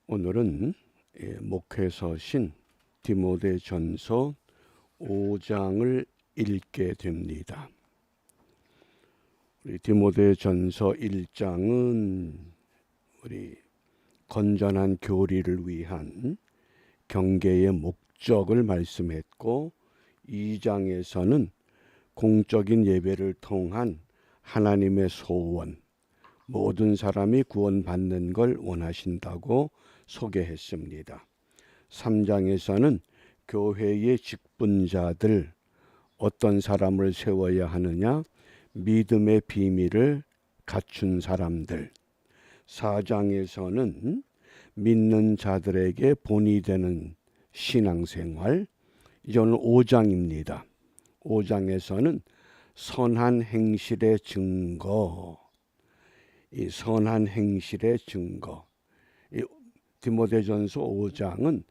오늘은 목회서신 디모데전서 5장을 읽게 됩니다. 우리 디모데전서 1장은 우리 건전한 교리를 위한 경계의 목적을 말씀했고, 2장에서는 공적인 예배를 통한 하나님의 소원, 모든 사람이 구원받는 걸 원하신다고 소개했습니다. 3장에서는 교회의 직분자들, 어떤 사람을 세워야 하느냐, 믿음의 비밀을 갖춘 사람들. 4장에서는 믿는 자들에게 본이 되는 신앙생활. 이제 오늘 5장입니다. 5장에서는 선한 행실의 증거, 이 선한 행실의 증거. 이 디모데전서 5장은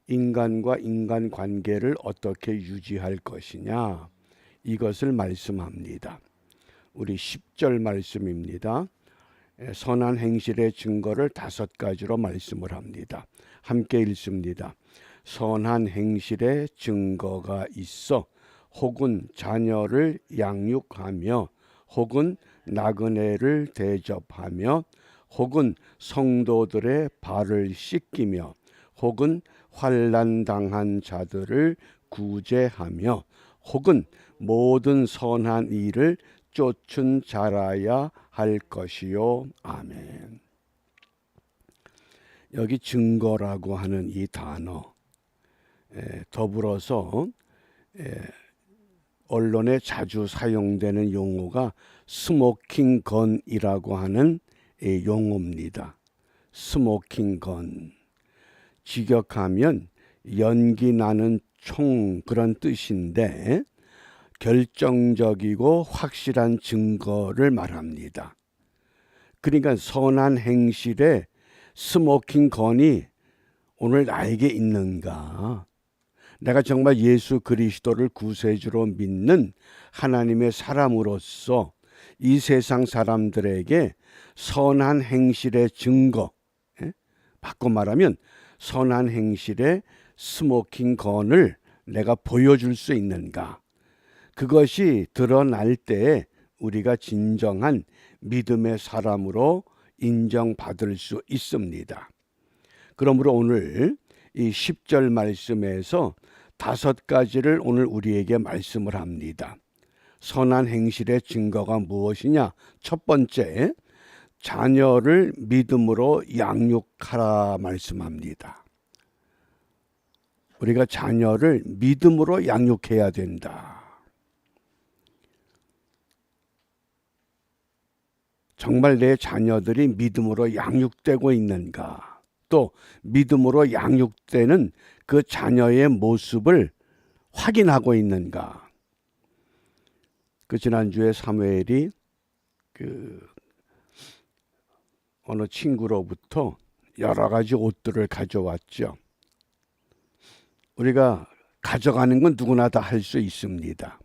인간과 인간 관계를 어떻게 유지할 것이냐, 이것을 말씀합니다. 우리 10절 말씀입니다. 선한 행실의 증거를 5가지로 말씀을 합니다. 함께 읽습니다. 선한 행실의 증거가 있어 혹은 자녀를 양육하며 혹은 나그네를 대접하며 혹은 성도들의 발을 씻기며 혹은 환난 당한 자들을 구제하며 혹은 모든 선한 일을 쫓은 자라야 할 것이요. 아멘. 여기 증거라고 하는 이 단어, 더불어서 언론에 자주 사용되는 용어가 스모킹 건이라고 하는 용어입니다. 스모킹 건. 직역하면 연기 나는 총, 그런 뜻인데 결정적이고 확실한 증거를 말합니다. 그러니까 선한 행실에 스모킹 건이 오늘 나에게 있는가? 내가 정말 예수 그리스도를 구세주로 믿는 하나님의 사람으로서 이 세상 사람들에게 선한 행실의 증거, 바꿔 말하면 선한 행실의 스모킹 건을 내가 보여줄 수 있는가? 그것이 드러날 때 우리가 진정한 믿음의 사람으로 인정받을 수 있습니다. 그러므로 오늘 이 10절 말씀에서 5가지를 오늘 우리에게 말씀을 합니다. 선한 행실의 증거가 무엇이냐? 첫 번째, 자녀를 믿음으로 양육하라 말씀합니다. 우리가 자녀를 믿음으로 양육해야 된다. 정말 내 자녀들이 믿음으로 양육되고 있는가? 또 믿음으로 양육되는 그 자녀의 모습을 확인하고 있는가? 그 지난주에 사무엘이 어느 친구로부터 여러 가지 옷들을 가져왔죠. 우리가 가져가는 건 누구나 다 할 수 있습니다.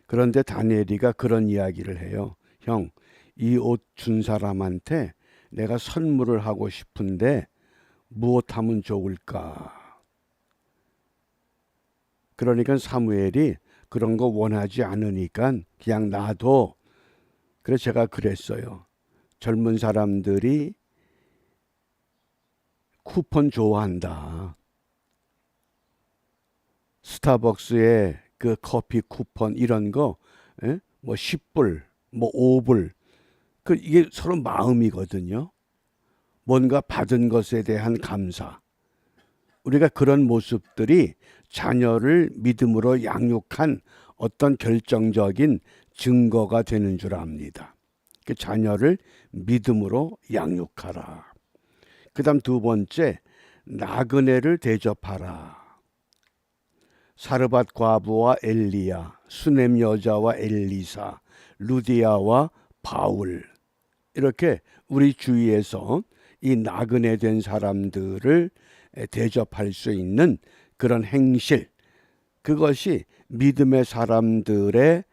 그런데 다니엘이가 그런 이야기를 해요. 형, 이 옷 준 사람한테 내가 선물을 하고 싶은데 무엇하면 좋을까? 그러니까 사무엘이 그런 거 원하지 않으니까 그냥 놔둬. 그래서 제가 그랬어요. 젊은 사람들이 쿠폰 좋아한다. 스타벅스의 그 커피 쿠폰 이런 거, 뭐 10불, 뭐 5불, 이게 서로 마음이거든요. 뭔가 받은 것에 대한 감사. 우리가 그런 모습들이 자녀를 믿음으로 양육한 어떤 결정적인 증거가 되는 줄 압니다. 그 자녀를 믿음으로 양육하라. 그 다음 2번째, 나그네를 대접하라. 사르밧 과부와 엘리야, 수넴 여자와 엘리사, 루디아와 바울, 이렇게 우리 주위에서 이 나그네 된 사람들을 대접할 수 있는 그런 행실, 그것이 믿음의 사람들의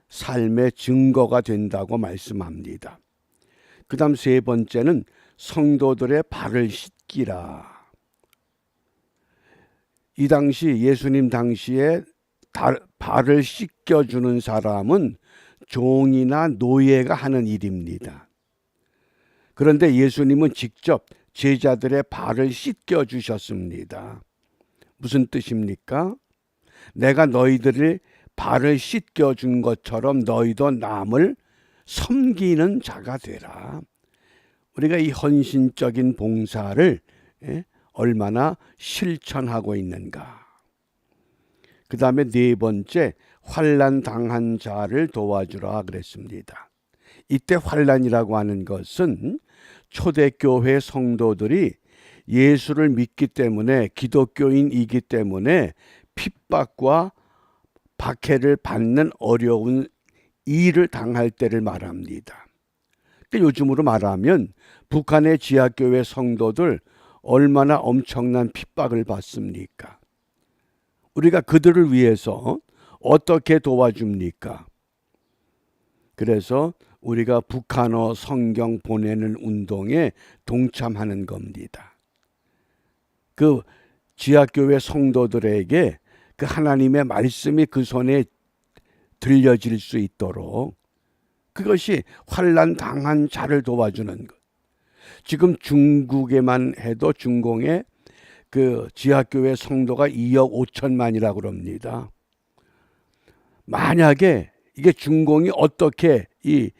삶의 증거가 된다고 말씀합니다. 그 다음 3번째는 성도들의 발을 씻기라. 이 당시 예수님 당시에 발을 씻겨주는 사람은 종이나 노예가 하는 일입니다. 그런데 예수님은 직접 제자들의 발을 씻겨주셨습니다. 무슨 뜻입니까? 내가 너희들의 발을 씻겨준 것처럼 너희도 남을 섬기는 자가 되라. 우리가 이 헌신적인 봉사를 얼마나 실천하고 있는가. 그 다음에 네 번째, 환난 당한 자를 도와주라 그랬습니다. 이때 환난이라고 하는 것은 초대교회 성도들이 예수를 믿기 때문에, 기독교인이기 때문에 핍박과 박해를 받는 어려운 일을 당할 때를 말합니다. 요즘으로 말하면 북한의 지하교회 성도들 얼마나 엄청난 핍박을 받습니까? 우리가 그들을 위해서 어떻게 도와줍니까? 그래서 우리가 북한어 성경 보내는 운동에 동참하는 겁니다. 그 지하교회 성도들에게 그 하나님의 말씀이 그 손에 들려질 수 있도록, 그것이 환난 당한 자를 도와주는 것. 지금 중국에만 해도 중공에 그 지하교회 성도가 2억 5천만이라고 그럽니다. 만약에 이게 중공이 어떻게 이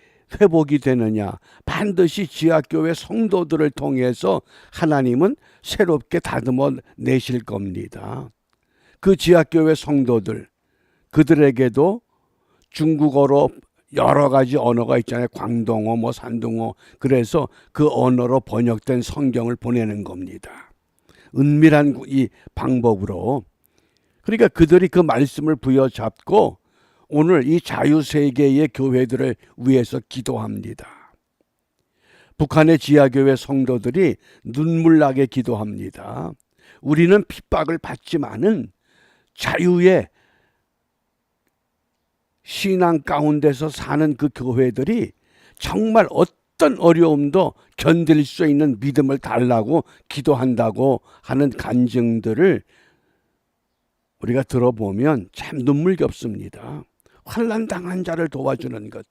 회복이 되느냐, 반드시 지하교회 성도들을 통해서 하나님은 새롭게 다듬어 내실 겁니다. 그 지하교회 성도들, 그들에게도 중국어로 여러 가지 언어가 있잖아요. 광동어, 뭐 산둥어. 그래서 그 언어로 번역된 성경을 보내는 겁니다. 은밀한 이 방법으로. 그러니까 그들이 그 말씀을 부여잡고 오늘 이 자유세계의 교회들을 위해서 기도합니다. 북한의 지하교회 성도들이 눈물나게 기도합니다. 우리는 핍박을 받지만은 자유의 신앙 가운데서 사는 그 교회들이 정말 어떤 어려움도 견딜 수 있는 믿음을 달라고 기도한다고 하는 간증들을 우리가 들어보면 참 눈물겹습니다. 환난 당한 자를 도와주는 것.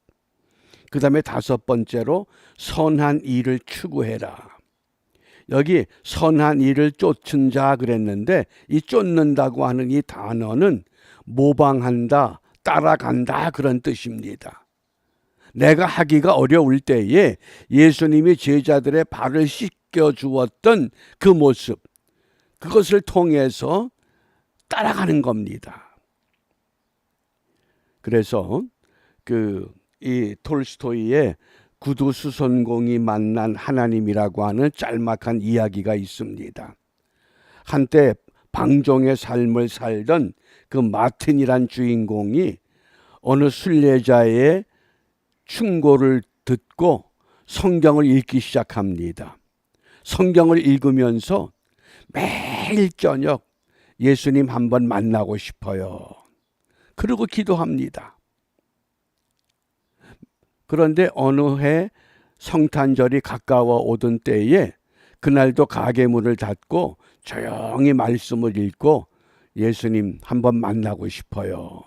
그 다음에 다섯 번째로 선한 일을 추구해라. 여기 선한 일을 쫓은 자 그랬는데 이 쫓는다고 하는 이 단어는 모방한다, 따라간다 그런 뜻입니다. 내가 하기가 어려울 때에 예수님이 제자들의 발을 씻겨 주었던 그 모습, 그것을 통해서 따라가는 겁니다. 그래서 이 톨스토이의 구두 수선공이 만난 하나님이라고 하는 짤막한 이야기가 있습니다. 한때 방종의 삶을 살던 그 마틴이란 주인공이 어느 순례자의 충고를 듣고 성경을 읽기 시작합니다. 성경을 읽으면서 매일 저녁 예수님 한번 만나고 싶어요. 그리고 기도합니다. 그런데 어느 해 성탄절이 가까워 오던 때에 그날도 가게 문을 닫고 조용히 말씀을 읽고 예수님 한번 만나고 싶어요.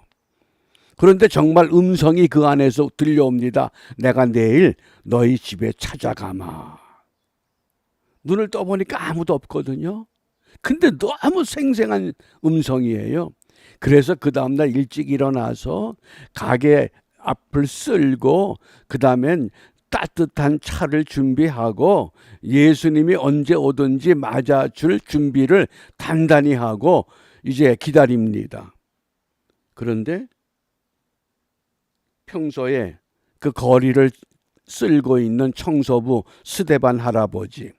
그런데 정말 음성이 그 안에서 들려옵니다. 내가 내일 너희 집에 찾아가마. 눈을 떠보니까 아무도 없거든요. 근데 너무 생생한 음성이에요. 그래서 그 다음날 일찍 일어나서 가게 앞을 쓸고 그 다음엔 따뜻한 차를 준비하고 예수님이 언제 오든지 맞아줄 준비를 단단히 하고 이제 기다립니다. 그런데 평소에 그 거리를 쓸고 있는 청소부 스데반 할아버지,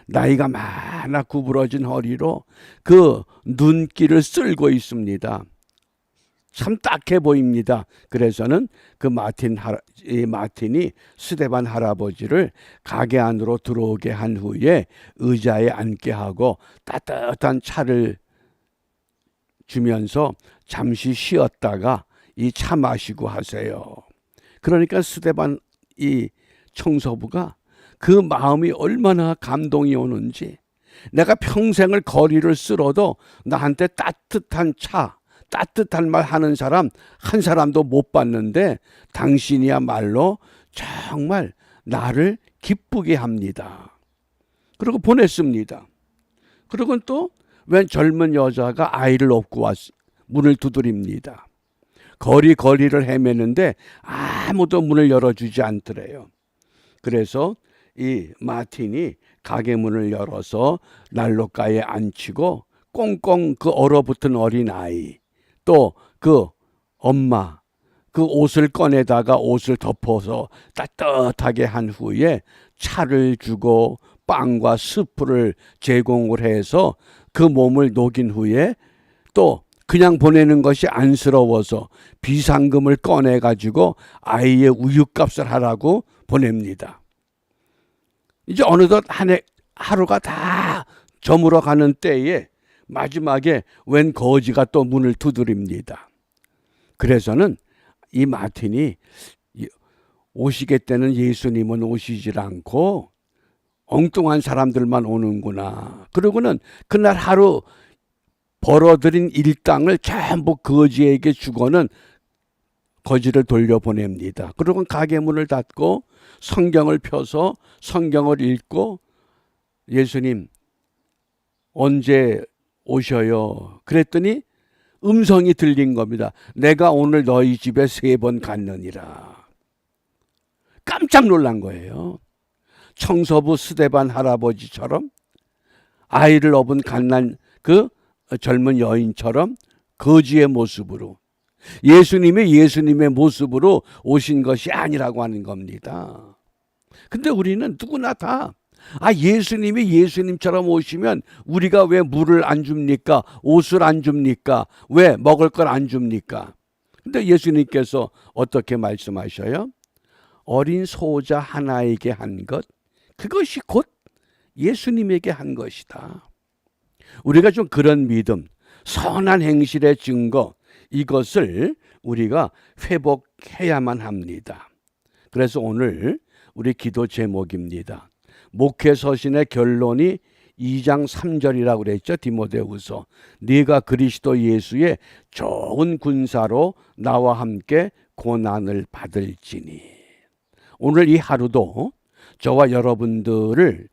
나이가 많아 구부러진 허리로 그 눈길을 쓸고 있습니다. 참 딱해 보입니다. 그래서는 그 마틴이 스데반 할아버지를 가게 안으로 들어오게 한 후에 의자에 앉게 하고 따뜻한 차를 주면서 잠시 쉬었다가 이 차 마시고 하세요. 그러니까 스데반 이 청소부가 그 마음이 얼마나 감동이 오는지 내가 평생을 거리를 쓸어도 나한테 따뜻한 차, 따뜻한 말 하는 사람 한 사람도 못 봤는데 당신이야말로 정말 나를 기쁘게 합니다. 그리고 보냈습니다. 그리고 또 웬 젊은 여자가 아이를 업고 문을 두드립니다. 거리를 헤매는데 아무도 문을 열어주지 않더래요. 그래서 이 마틴이 가게 문을 열어서 난로가에 앉히고 꽁꽁 그 얼어붙은 어린아이, 또 그 엄마, 그 옷을 꺼내다가 옷을 덮어서 따뜻하게 한 후에 차를 주고 빵과 스프를 제공을 해서 그 몸을 녹인 후에 또 그냥 보내는 것이 안쓰러워서 비상금을 꺼내가지고 아이의 우유값을 하라고 보냅니다. 이제 어느덧 하루가 다 저물어 가는 때에 마지막에 웬 거지가 또 문을 두드립니다. 그래서는 이 마틴이 오시겠다는 예수님은 오시질 않고 엉뚱한 사람들만 오는구나. 그러고는 그날 하루 벌어들인 일당을 전부 거지에게 주고는 거지를 돌려보냅니다. 그리고 가게 문을 닫고 성경을 펴서 성경을 읽고 예수님 언제 오셔요? 그랬더니 음성이 들린 겁니다. 내가 오늘 너희 집에 3번 갔느니라. 깜짝 놀란 거예요. 청소부 스데반 할아버지처럼 아이를 업은 갓난 그 젊은 여인처럼 거지의 모습으로 예수님의 모습으로 오신 것이 아니라고 하는 겁니다. 근데 우리는 누구나 다 예수님이 예수님처럼 오시면 우리가 왜 물을 안 줍니까? 옷을 안 줍니까? 왜 먹을 걸 안 줍니까? 근데 예수님께서 어떻게 말씀하셔요? 어린 소자 하나에게 한 것, 그것이 곧 예수님에게 한 것이다. 우리가 좀 그런 믿음, 선한 행실의 증거, 이것을 우리가 회복해야만 합니다. 그래서 오늘 우리 기도 제목입니다. 목회서신의 결론이 2장 3절이라고 그랬죠. 디모데후서. 네가 그리스도 예수의 좋은 군사로 나와 함께 고난을 받을지니. 오늘 이 하루도 저와 여러분들을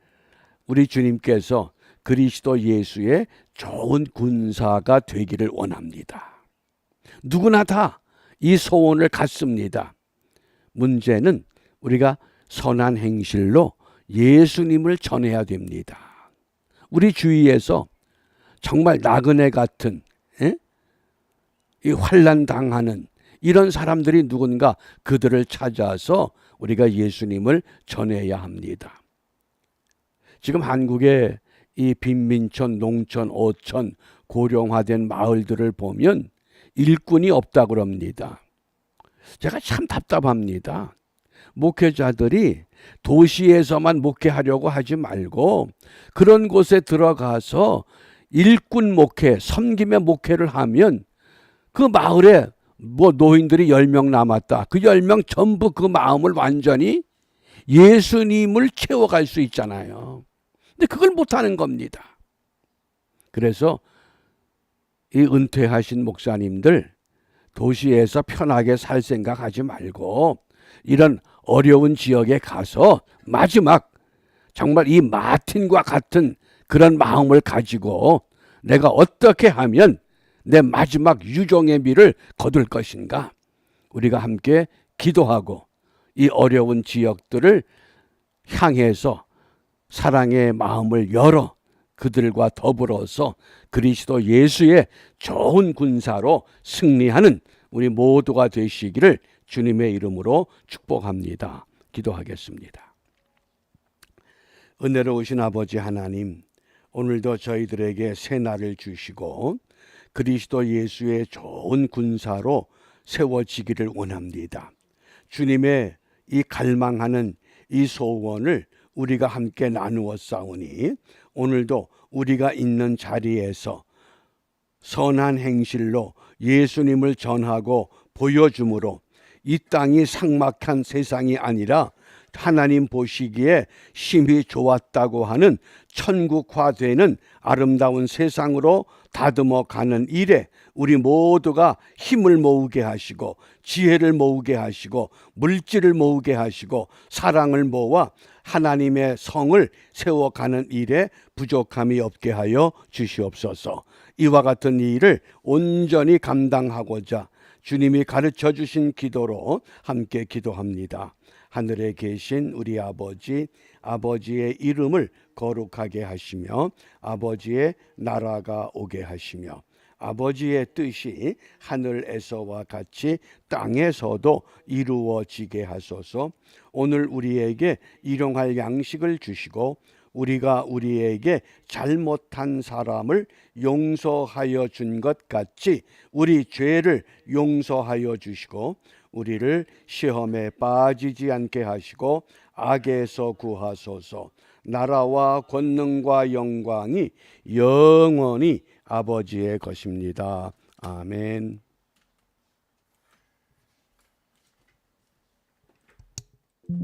우리 주님께서 그리스도 예수의 좋은 군사가 되기를 원합니다. 누구나 다 이 소원을 갖습니다. 문제는 우리가 선한 행실로 예수님을 전해야 됩니다. 우리 주위에서 정말 나그네 같은 이 환난 당하는 이런 사람들이 누군가 그들을 찾아서 우리가 예수님을 전해야 합니다. 지금 한국의 이 빈민촌, 농촌, 어촌, 고령화된 마을들을 보면 일꾼이 없다고 그럽니다. 제가 참 답답합니다. 목회자들이 도시에서만 목회하려고 하지 말고 그런 곳에 들어가서 일꾼 목회, 섬김의 목회를 하면 그 마을에 노인들이 10명 남았다. 그 10명 전부 그 마음을 완전히 예수님을 채워갈 수 있잖아요. 근데 그걸 못하는 겁니다. 그래서 이 은퇴하신 목사님들 도시에서 편하게 살 생각하지 말고 이런 어려운 지역에 가서 마지막 정말 이 마틴과 같은 그런 마음을 가지고 내가 어떻게 하면 내 마지막 유종의 미를 거둘 것인가? 우리가 함께 기도하고 이 어려운 지역들을 향해서 사랑의 마음을 열어 그들과 더불어서 그리스도 예수의 좋은 군사로 승리하는 우리 모두가 되시기를 주님의 이름으로 축복합니다. 기도하겠습니다. 은혜로우신 아버지 하나님, 오늘도 저희들에게 새 날을 주시고 그리스도 예수의 좋은 군사로 세워지기를 원합니다. 주님의 이 갈망하는 이 소원을 우리가 함께 나누어 싸우니 오늘도 우리가 있는 자리에서 선한 행실로 예수님을 전하고 보여줌으로 이 땅이 삭막한 세상이 아니라 하나님 보시기에 심히 좋았다고 하는 천국화되는 아름다운 세상으로 다듬어 가는 일에 우리 모두가 힘을 모으게 하시고 지혜를 모으게 하시고 물질을 모으게 하시고 사랑을 모아 하나님의 성을 세워가는 일에 부족함이 없게 하여 주시옵소서. 이와 같은 일을 온전히 감당하고자 주님이 가르쳐 주신 기도로 함께 기도합니다. 하늘에 계신 우리 아버지, 아버지의 이름을 거룩하게 하시며 아버지의 나라가 오게 하시며 아버지의 뜻이 하늘에서와 같이 땅에서도 이루어지게 하소서. 오늘 우리에게 일용할 양식을 주시고 우리가 우리에게 잘못한 사람을 용서하여 준 것 같이 우리 죄를 용서하여 주시고 우리를 시험에 빠지지 않게 하시고 악에서 구하소서. 나라와 권능과 영광이 영원히 아버지의 것입니다. 아멘.